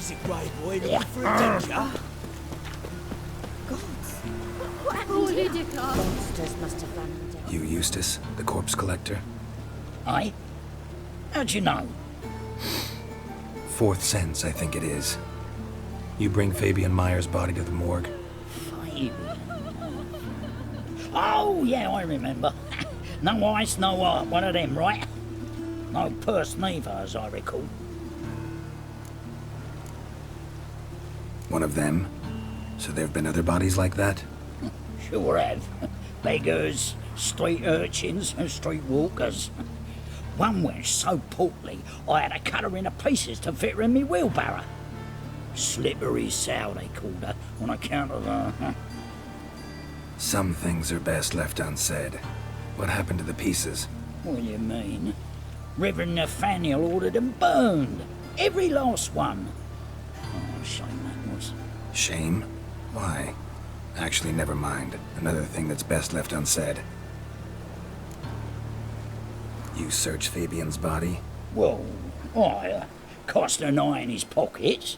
Is it Grey Boy looking for adventure? What happened here? Monsters must have run him down. You Eustace, the corpse collector? Aye? How'd you know? Fourth sense, I think it is. You bring Fabian Meyer's body to the morgue. Fabian. Oh, yeah, I remember. No ice, no art, one of them, right? No purse neither, as I recall. One of them? So there have been other bodies like that? Sure have. Beggars, street urchins, and street walkers. One went so portly, I had to cut her into pieces to fit her in me wheelbarrow. Slippery sow, they called her, on account of her. Some things are best left unsaid. What happened to the pieces? What do you mean? Reverend Nathaniel ordered them burned. Every last one. Oh, shame that was. Shame? Why? Actually, never mind. Another thing that's best left unsaid. You searched Fabian's body? Well, I cast an eye in his pockets.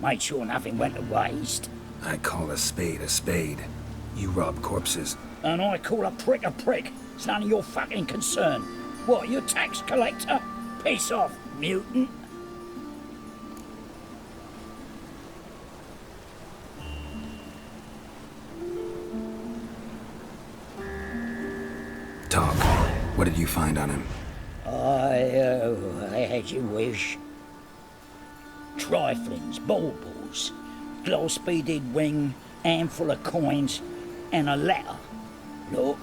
Made sure nothing went to waste. I call a spade a spade. You rob corpses. And I call a prick a prick. It's none of your fucking concern. What, you tax collector? Piss off, mutant. Talk. What did you find on him? As you wish. Triflings, baubles, gloss-beaded ring, handful of coins, and a letter. Look,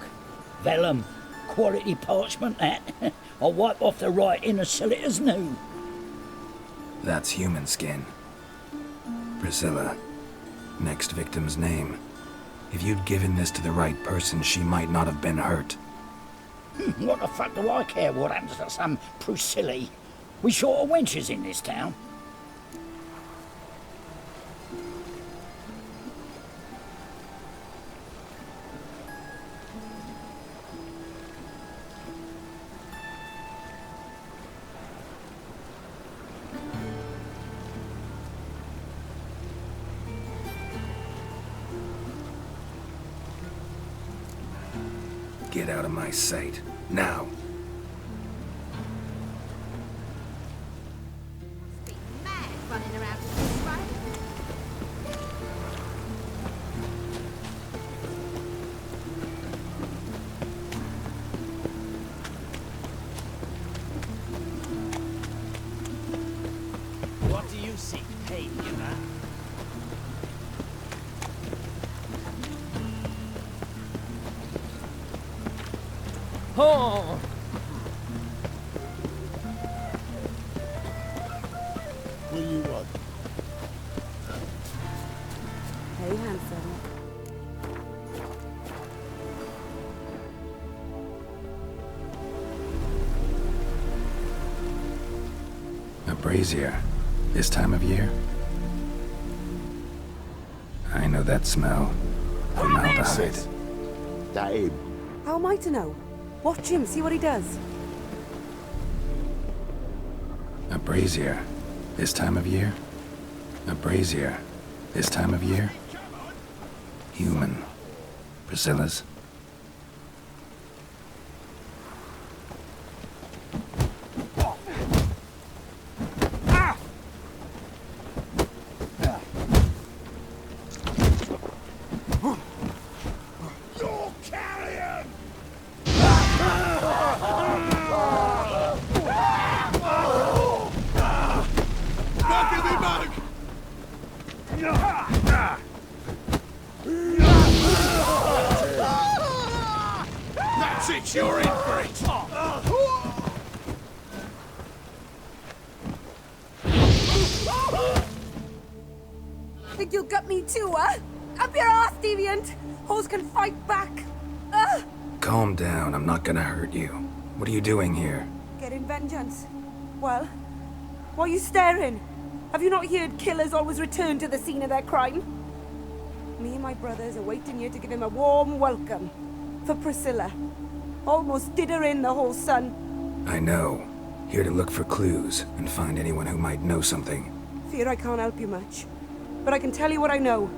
vellum, quality parchment that. I'll wipe off the writing and sell it as new. That's human skin. Priscilla. Next victim's name. If you'd given this to the right person, she might not have been hurt. What the fuck do I care what happens to some Priscilla? We short of wenches in this town. Get out of my sight. Now. Mad running around with this, right? What do you seek, Fabian? Oh! What do you want? Hey, handsome. A brazier. This time of year? I know that smell. Formaldehyde. That him? How am I to know? Watch him, see what he does. A brazier. This time of year? A brazier. This time of year? Human. Priscilla's. That's it, you're in for it! Think you'll gut me too, huh? Up your ass, deviant! Hoes can fight back! Calm down, I'm not gonna hurt you. What are you doing here? Getting vengeance. Well, why are you staring? Have you not heard killers always return to the scene of their crime? Me and my brothers are waiting here to give him a warm welcome. For Priscilla. Almost did her in, the whole son. I know. Here to look for clues and find anyone who might know something. fear I can't help you much. But I can tell you what I know.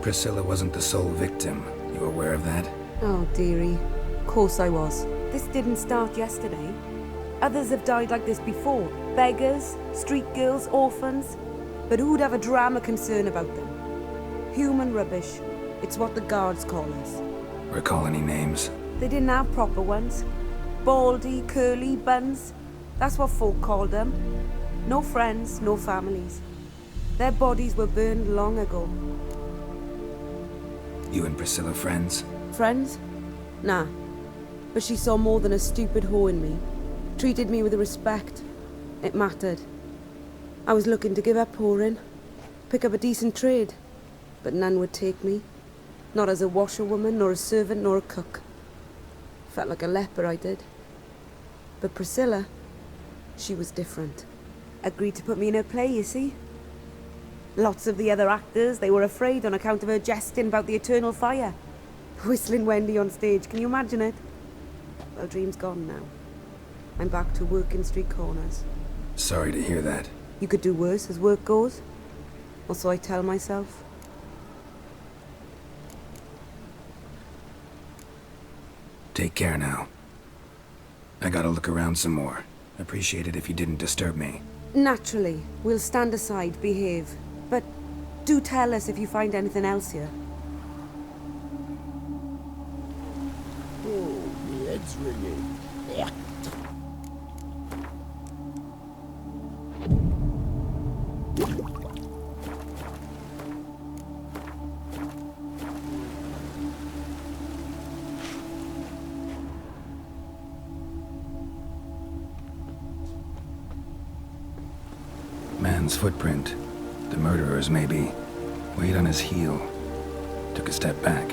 Priscilla wasn't the sole victim. You aware of that? Oh, dearie. Of course I was. This didn't start yesterday. Others have died like this before. Beggars, street girls, orphans. But who'd have a drama concern about them? Human rubbish. It's what the guards call us. Recall any names? They didn't have proper ones. Baldy, curly, buns. That's what folk called them. No friends, no families. Their bodies were burned long ago. You and Priscilla friends? Friends? Nah. But she saw more than a stupid whore in me. Treated me with respect. It mattered. I was looking to give up whoring. Pick up a decent trade. But none would take me. Not as a washerwoman, nor a servant, nor a cook. Felt like a leper, I did. But Priscilla, she was different. Agreed to put me in her play, you see. Lots of the other actors, they were afraid on account of her jesting about the eternal fire. Whistling Wendy on stage, can you imagine it? Well, dream's gone now. I'm back to working street corners. Sorry to hear that. You could do worse as work goes. Or so I tell myself. Take care now. I gotta look around some more. Appreciate it if you didn't disturb me. Naturally, we'll stand aside, behave. But do tell us if you find anything else here. Oh, my head's ringing. Yeah. Man's footprint. The murderer's, maybe. Weight on his heel. Took a step back.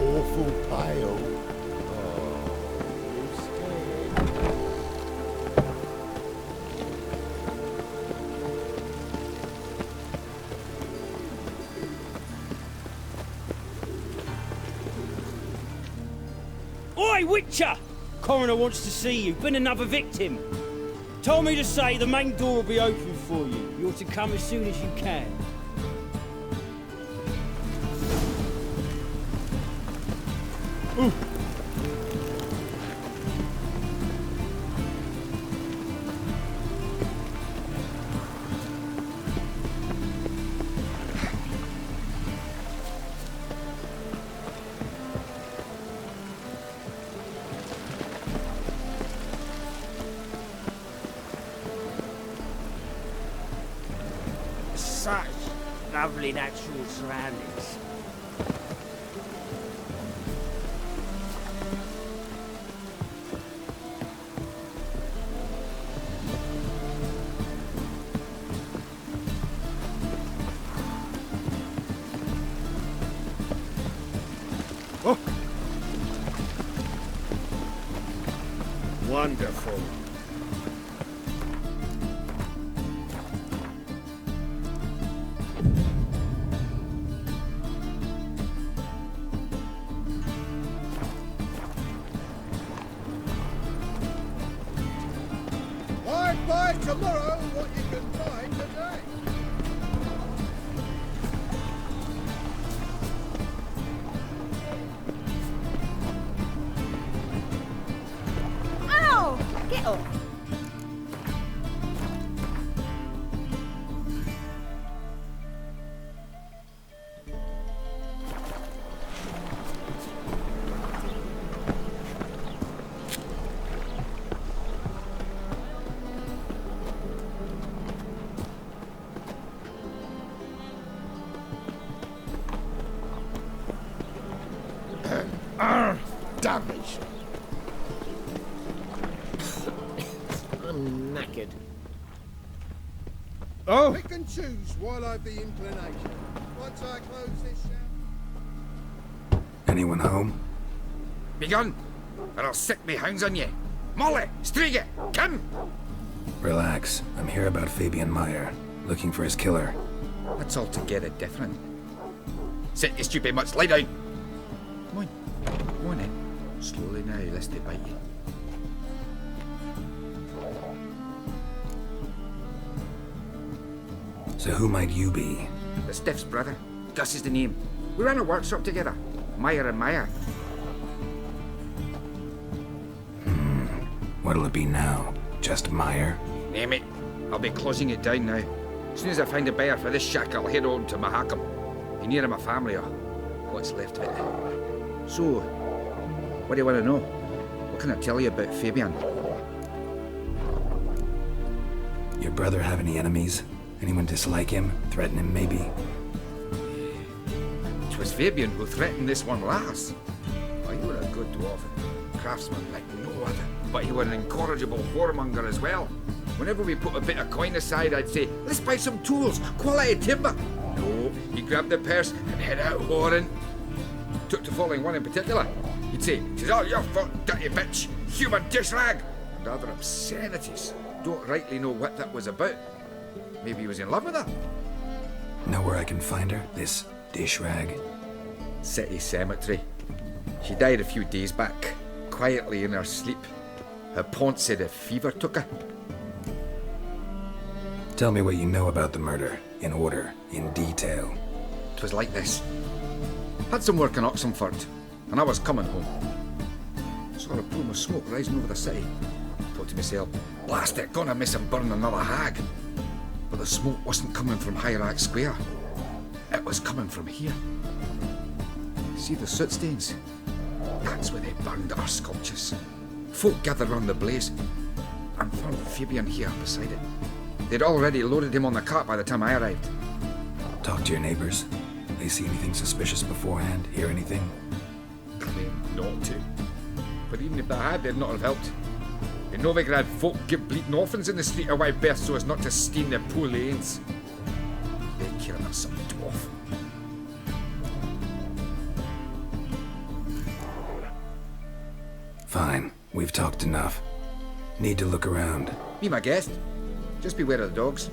Awful pale. Oh, you scared. Oi, Witcher! Coroner wants to see you. Been another victim. Told me to say the main door will be open for you. You're to come as soon as you can. Such lovely natural surroundings. Wonderful. I'd buy tomorrow what you can buy today. Ow! Get up! Damnation. I'm knackered. Oh! Pick and choose while I've the inclination. Once I close this shop. Anyone home? Begone, or I'll set me hounds on ye. Molly, Striga, come! Relax. I'm here about Fabian Meyer. Looking for his killer. That's altogether different. Sit, you stupid mutts, lie down. Come on, then. Slowly now, lest they bite you. So who might you be? The Stiff's brother. Gus is the name. We ran a workshop together. Meyer and Meyer. What'll it be now? Just Meyer? Name it. I'll be closing it down now. As soon as I find a buyer for this shack, I'll head on to Mahakam. Be near my family, or what's left of it. So, what do you want to know? What can I tell you about Fabian? Your brother have any enemies? Anyone dislike him? Threaten him, maybe? 'Twas Fabian who threatened this one last. Oh, you were a good dwarf. Craftsman like no other. But he were an incorrigible whoremonger as well. Whenever we put a bit of coin aside, I'd say, let's buy some tools, quality timber. No, he grabbed the purse and head out whoring. Took to following one in particular. He'd say, "'Tis all your fault, dirty bitch, human dish rag," and other obscenities. Don't rightly know what that was about. Maybe he was in love with her. Know where I can find her? This dish rag? City cemetery. She died a few days back, quietly in her sleep. Her pont said a fever took her. Tell me what you know about the murder, in order, in detail. 'Twas like this. Had some work in Oxenford, and I was coming home. Saw a plume of smoke rising over the city. Thought to myself, blast it, gonna miss and burn another hag. But the smoke wasn't coming from Hierarch Square. It was coming from here. See the soot stains? That's where they burned our sculptures. Folk gathered round the blaze, and found Fabian here beside it. They'd already loaded him on the cart by the time I arrived. Talk to your neighbors. They see anything suspicious beforehand? Hear anything? Claim not to. But even if they had, they'd not have helped. In Novigrad, folk give bleating orphans in the street a wide berth so as not to stain their poor lanes. They killing us some dwarf. Fine. We've talked enough. Need to look around. Be my guest. Just beware of the dogs.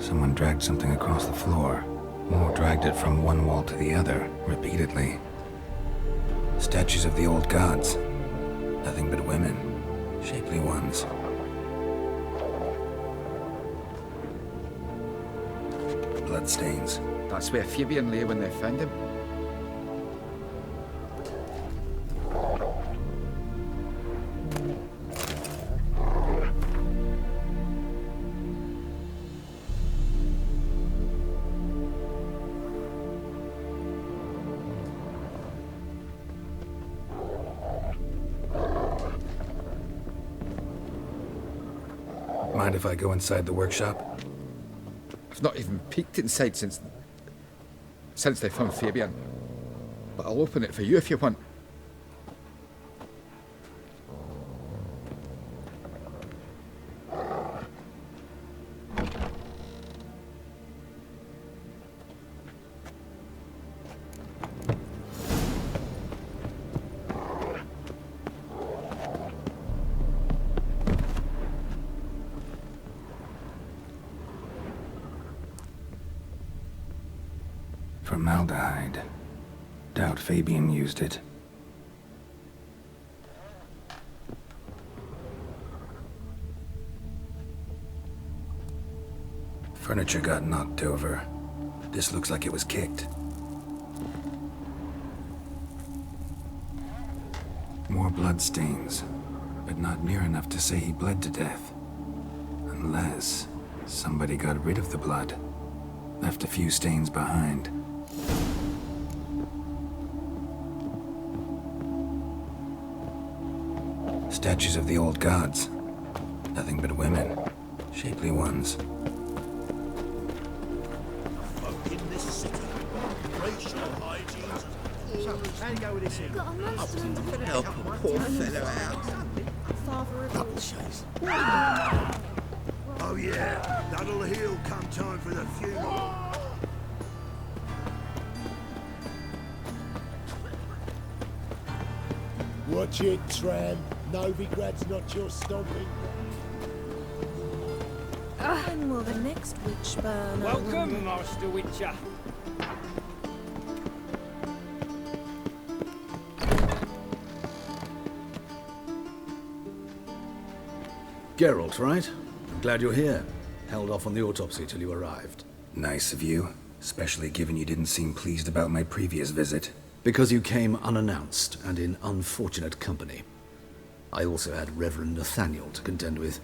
Someone dragged something across the floor. Or dragged it from one wall to the other, repeatedly. Statues of the old gods. Nothing but women. Shapely ones. Bloodstains. That's where Fabian lay when they found him. Mind if I go inside the workshop? I've not even peeked inside since they found Fabian. But I'll open it for you if you want. Formaldehyde. Doubt Fabian used it. Furniture got knocked over. This looks like it was kicked. More bloodstains, but not near enough to say he bled to death. Unless somebody got rid of the blood. Left a few stains behind. Statues of the old gods. Nothing but women. Shapely ones. In this city, racial hygiene's How'd it go with this here? Got a monster in the Help a poor fellow out. father of Double chase. Oh yeah, that'll heal come time for the funeral. Watch it, tram. Novigrad's not your stomping. When will the next witch burn? I wonder? Welcome, Master Witcher. Geralt, right? I'm glad you're here. Held off on the autopsy till you arrived. Nice of you, especially given you didn't seem pleased about my previous visit. Because you came unannounced and in unfortunate company. I also had Reverend Nathaniel to contend with.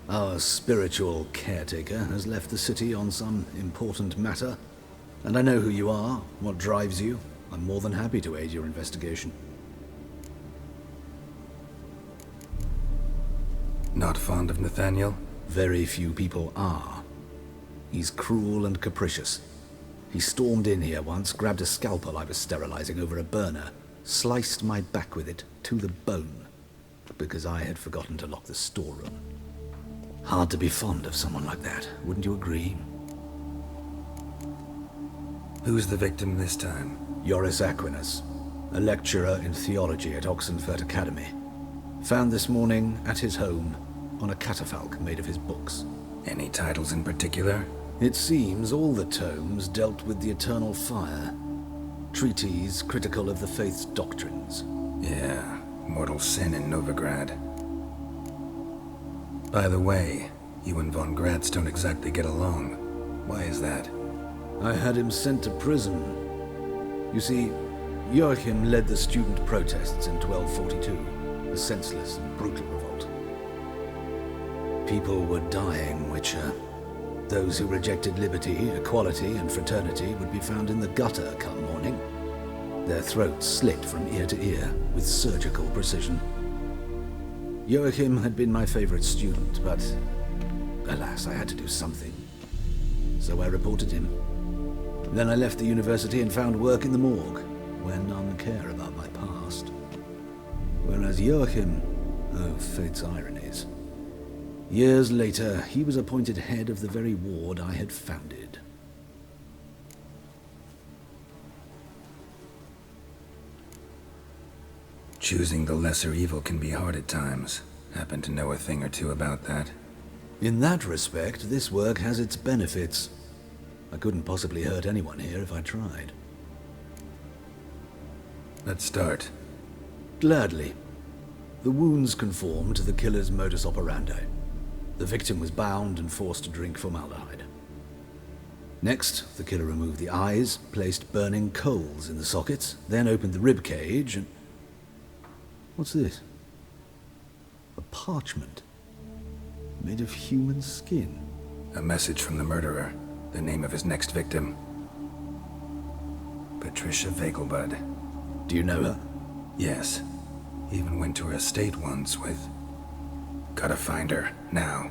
Our spiritual caretaker has left the city on some important matter, and I know who you are, what drives you. I'm more than happy to aid your investigation. Not fond of Nathaniel? Very few people are. He's cruel and capricious. He stormed in here once, grabbed a scalpel I was sterilizing over a burner, sliced my back with it to the bone, because I had forgotten to lock the storeroom. Hard to be fond of someone like that, wouldn't you agree? Who's the victim this time? Joris Aquinas, a lecturer in theology at Oxenfurt Academy. Found this morning at his home on a catafalque made of his books. Any titles in particular? It seems all the tomes dealt with the eternal fire. Treatises critical of the faith's doctrines. Yeah, mortal sin in Novigrad. By the way, you and von Gratz don't exactly get along. Why is that? I had him sent to prison. You see, Joachim led the student protests in 1242, a senseless and brutal revolt. People were dying, Witcher. Those who rejected liberty, equality, and fraternity would be found in the gutter come morning. Their throats slit from ear to ear with surgical precision. Joachim had been my favorite student, but alas, I had to do something. So I reported him. Then I left the university and found work in the morgue, where none care about my past. Whereas Joachim, oh, fate's ironies. Years later, he was appointed head of the very ward I had founded. Choosing the lesser evil can be hard at times. Happen to know a thing or two about that. In that respect, this work has its benefits. I couldn't possibly hurt anyone here if I tried. Let's start. Gladly. The wounds conform to the killer's modus operandi. The victim was bound and forced to drink formaldehyde. Next, the killer removed the eyes, placed burning coals in the sockets, then opened the rib cage and... What's this? A parchment. Made of human skin. A message from the murderer. The name of his next victim. Patricia Vegelbud. Do you know her? Yes. Even went to her estate once with... Gotta find her, now.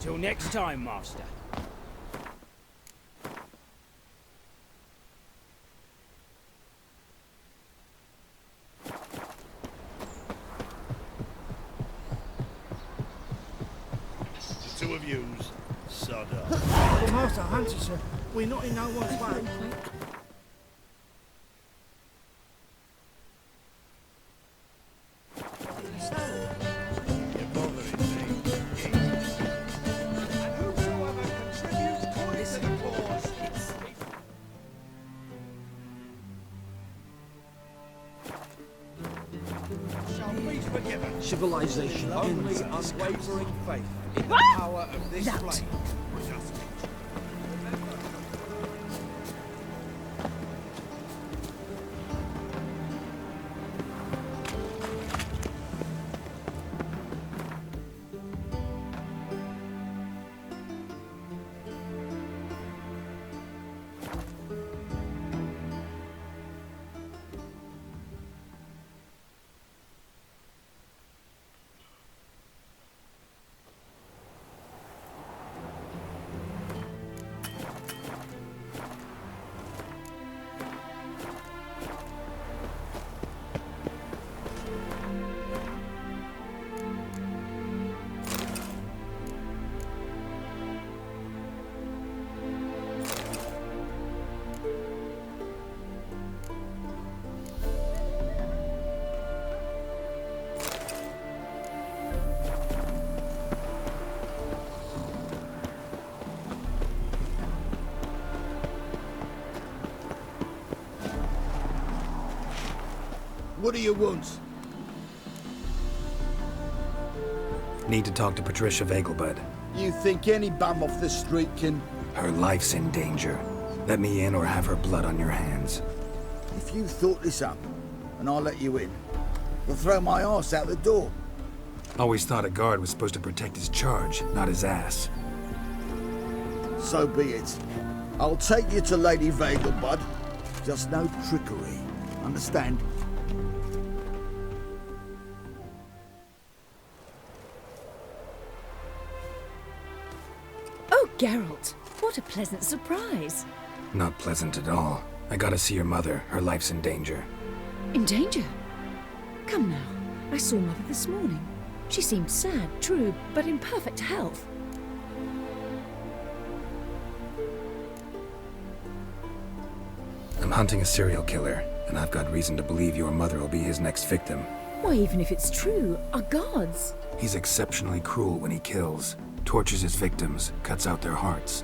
Till next time, Master. The two of yous, sod up. The master hunts us, sir. We're not in no one's way. You're bothering me. And whosoever contributes coin to the cause, shall be forgiven. Civilization Only ends. unwavering faith in the power of this flame. What do you want? Need to talk to Patricia Vegelbud. You think any bum off the street can... Her life's in danger. Let me in or have her blood on your hands. If you thought this up, and I'll let you in, you'll throw my arse out the door. Always thought a guard was supposed to protect his charge, not his ass. So be it. I'll take you to Lady Vegelbud. Just no trickery. Understand? Oh, Geralt, what a pleasant surprise. Not pleasant at all. I gotta see your mother. Her life's in danger. In danger? Come now. I saw Mother this morning. She seemed sad, true, but in perfect health. I'm hunting a serial killer, and I've got reason to believe your mother will be his next victim. Why, even if it's true, our gods. He's exceptionally cruel when he kills, tortures his victims, cuts out their hearts.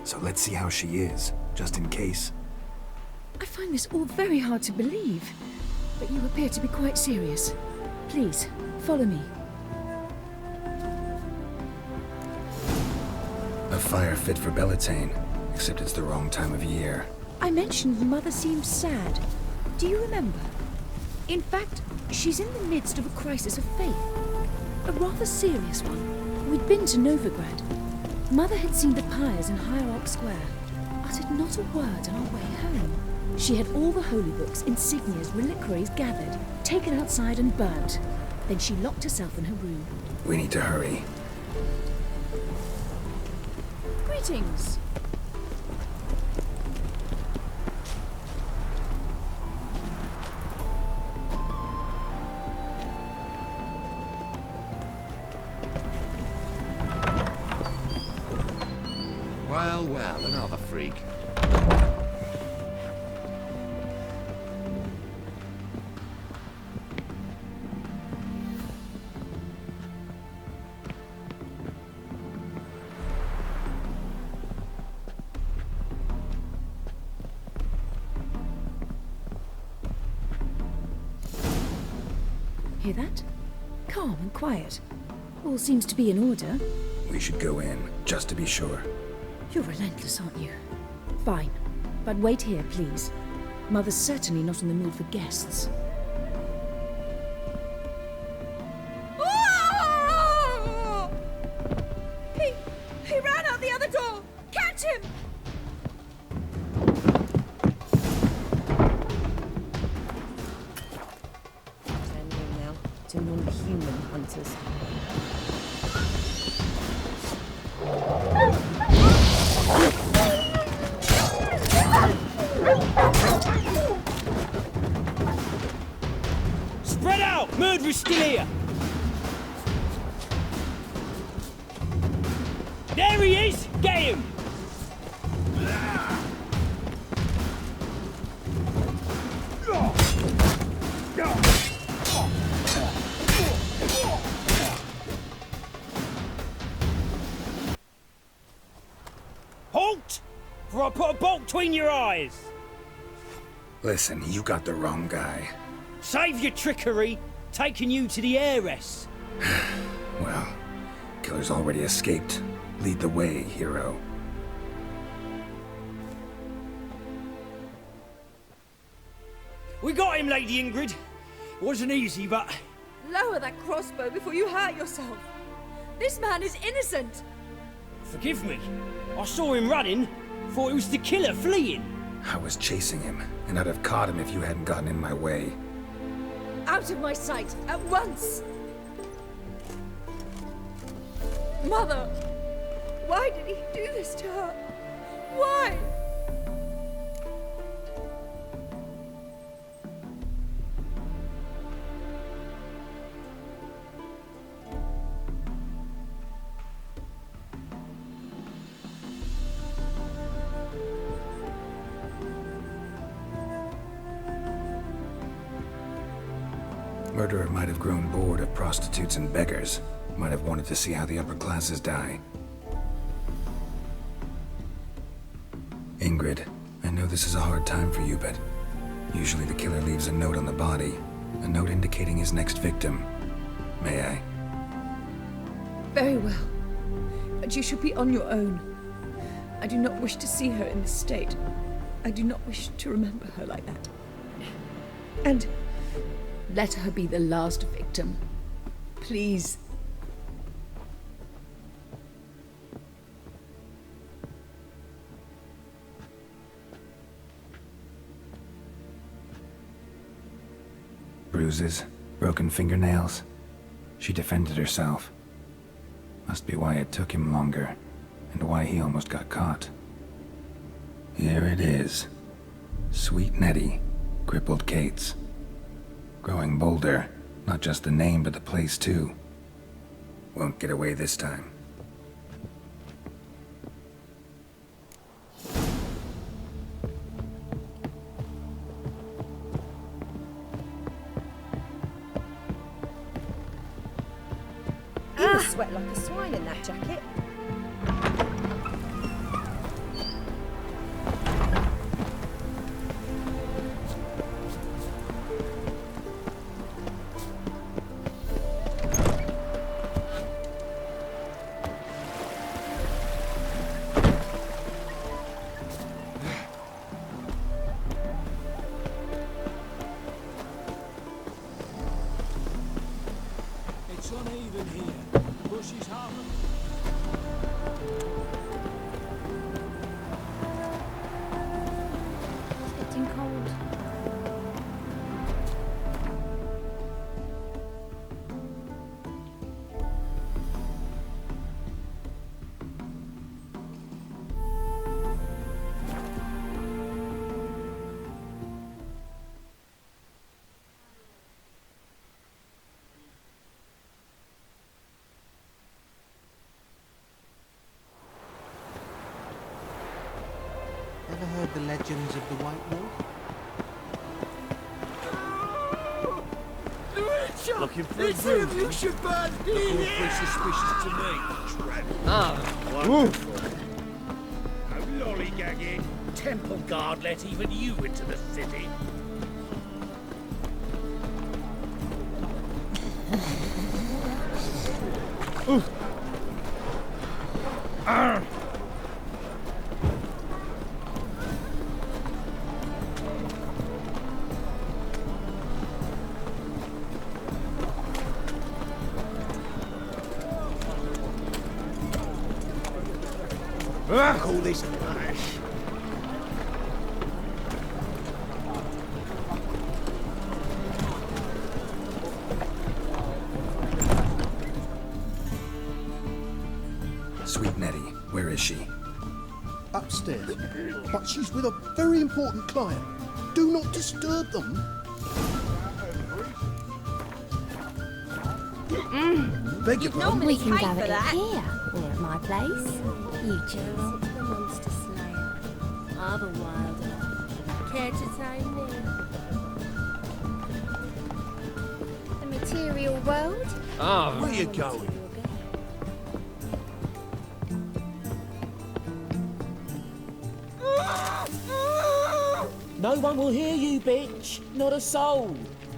So let's see how she is, just in case. I find this all very hard to believe, but you appear to be quite serious. Please, follow me. A fire fit for Bellatane, except it's the wrong time of year. I mentioned Mother seemed sad. Do you remember? In fact, she's in the midst of a crisis of faith. A rather serious one. We'd been to Novigrad. Mother had seen the pyres in Hierarch Square, uttered not a word on our way home. She had all the holy books, insignias, reliquaries gathered, taken outside and burnt. Then she locked herself in her room. We need to hurry. Greetings. Well, another freak. Hear that? Calm and quiet. All seems to be in order. We should go in, just to be sure. You're relentless, aren't you? Fine. But wait here, please. Mother's certainly not in the mood for guests. Oh! He ran out the other door! Catch him! Turning now to non-human hunters. Spread out! Murderer's still here! There he is! Get him! Halt! For I put a bolt between your eyes! Listen, you got the wrong guy. Save your trickery! Taking you to the heiress! Well, killer's already escaped. Lead the way, hero. We got him, Lady Ingrid. Wasn't easy, but... Lower that crossbow before you hurt yourself. This man is innocent. Forgive me. I saw him running. Thought it was the killer fleeing. I was chasing him, and I'd have caught him if you hadn't gotten in my way. Out of my sight, at once! Mother! Why did he do this to her? Why? Murderer might have grown bored of prostitutes and beggars. Might have wanted to see how the upper classes die. Ingrid, I know this is a hard time for you, but Usually the killer leaves a note on the body, a note indicating his next victim. May I? Very well. But you should be on your own. I do not wish to see her in this state. I do not wish to remember her like that. And let her be the last victim. Please. Bruises, broken fingernails. She defended herself. Must be why it took him longer, and why he almost got caught. Here it is. Sweet Nettie, crippled Kate's. Growing bolder, not just the name but the place too. Won't get away this time. You sweat like a swine in that jacket. It's uneven here. Bushes hard. It's getting cold. Ever heard the legends of the White Wolf? Looking for a groove? You should burn in here! Suspicious to me. Wonderful. No lollygagging. Temple Guard let even you into the city. Call this ash. Sweet Nettie, where is she? Upstairs. But she's with a very important client. Do not disturb them. Beg your pardon? Normally We can pay gather for it that. here, or at my place. You choose. The monster slayer. I've a wilder. Care to tame me? The material world? Where you going? No one will hear you, bitch. Not a soul.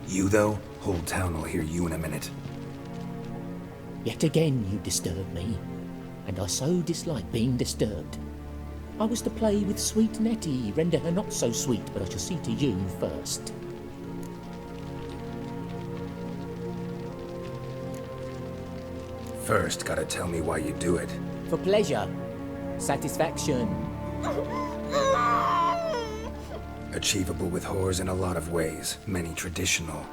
You though? Whole town will hear you in a minute. Yet again you disturb me, and I so dislike being disturbed. I was to play with sweet Nettie, render her not so sweet, but I shall see to you first. First, gotta tell me why you do it. For pleasure. Satisfaction. Achievable with whores in a lot of ways, many traditional.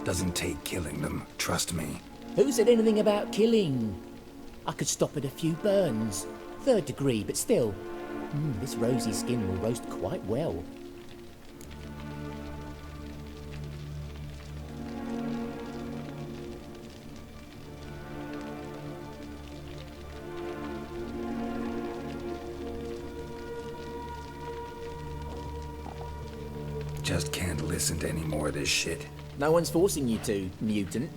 Doesn't take killing them, trust me. Who said anything about killing? I could stop at a few burns. 3rd degree, but still. This rosy skin will roast quite well. Just can't listen to any more of this shit. No one's forcing you to, mutant.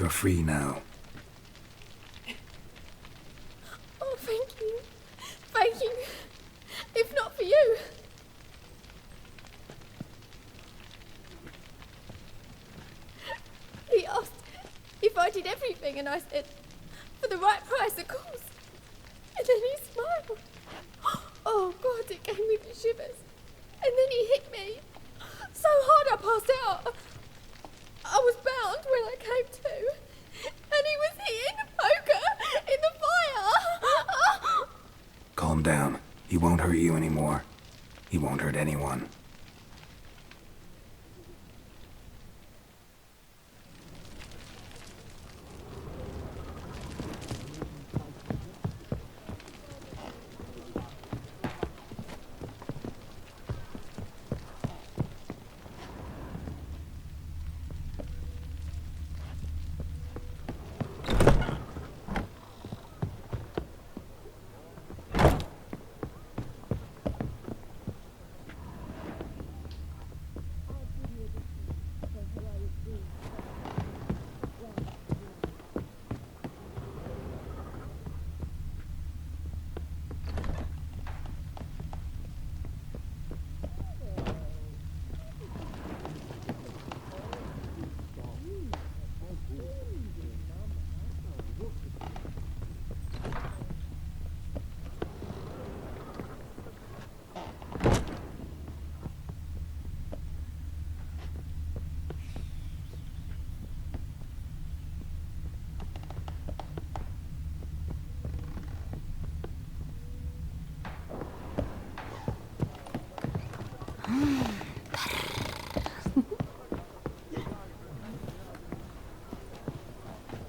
You're free now. Oh, thank you. Thank you. If not for you. He asked if I did everything, and I said, for the right price, of course. And then he smiled. Oh, God, it gave me the shivers. And then he hit me so hard I passed out. I was bound when I came to. And he was hitting the poker in the fire. Calm down. He won't hurt you anymore. He won't hurt anyone.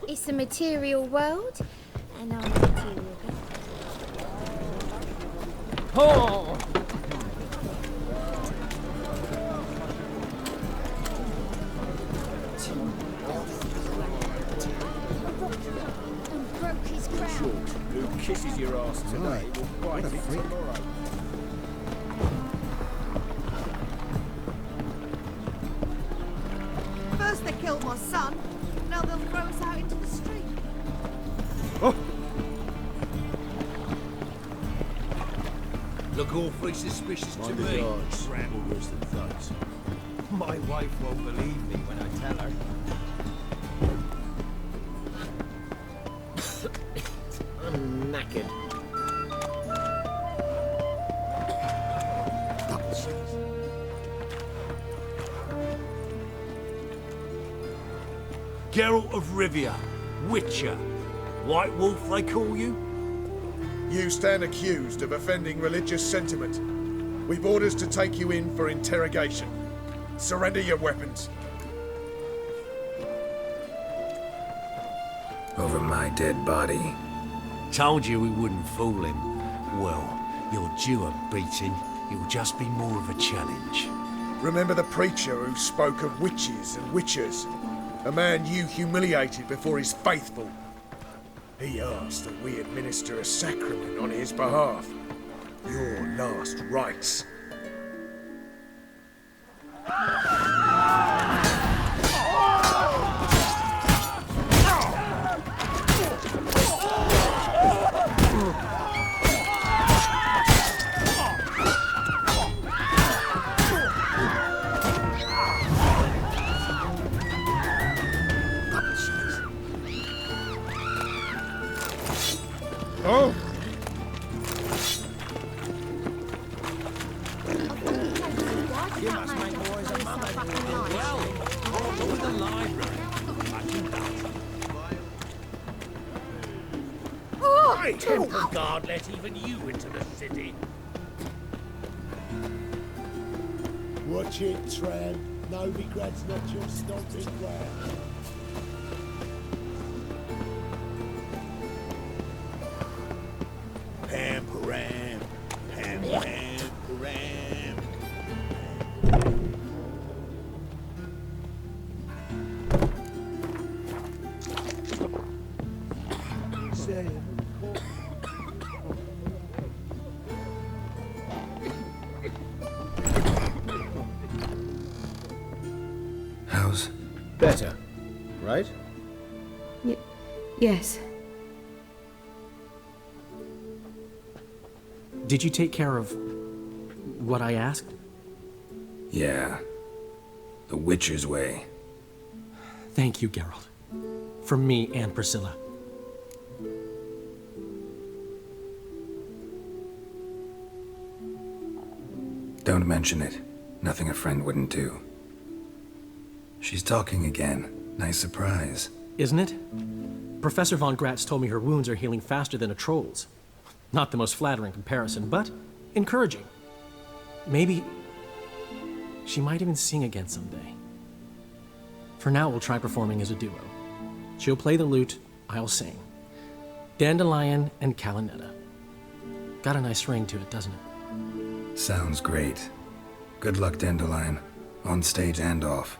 It's a material world, and I'm a material girl. Oh! And broke his crown. Who kisses your ass today will bite it tomorrow. First they killed my son, now they'll throw us out into the street. Look awfully suspicious to me. Ramble worse than thugs. My wife won't believe me when I tell her. I'm knackered. Geralt of Rivia, Witcher. White Wolf, they call you? You stand accused of offending religious sentiment. We've orders to take you in for interrogation. Surrender your weapons. Over my dead body. Told you we wouldn't fool him. Well, you're due a beating. It'll just be more of a challenge. Remember the preacher who spoke of witches and witchers? A man you humiliated before his faithful. He asked that we administer a sacrament on his behalf. Your last rites. Oh! You must make boys a mother well. Over the library. Hey, Temple Guard let even you into the city. Watch it, Tran. Novigrad's not your stomping ground. Pam param, pam pam param. How's... Better, right? Yes. Did you take care of what I asked? Yeah. The Witcher's way. Thank you, Geralt. From me and Priscilla. Don't mention it. Nothing a friend wouldn't do. She's talking again. Nice surprise. Isn't it? Professor von Gratz told me her wounds are healing faster than a troll's. Not the most flattering comparison, but encouraging. Maybe she might even sing again someday. For now, we'll try performing as a duo. She'll play the lute, I'll sing. Dandelion and Calinetta. Got a nice ring to it, doesn't it? Sounds great. Good luck, Dandelion. On stage and off.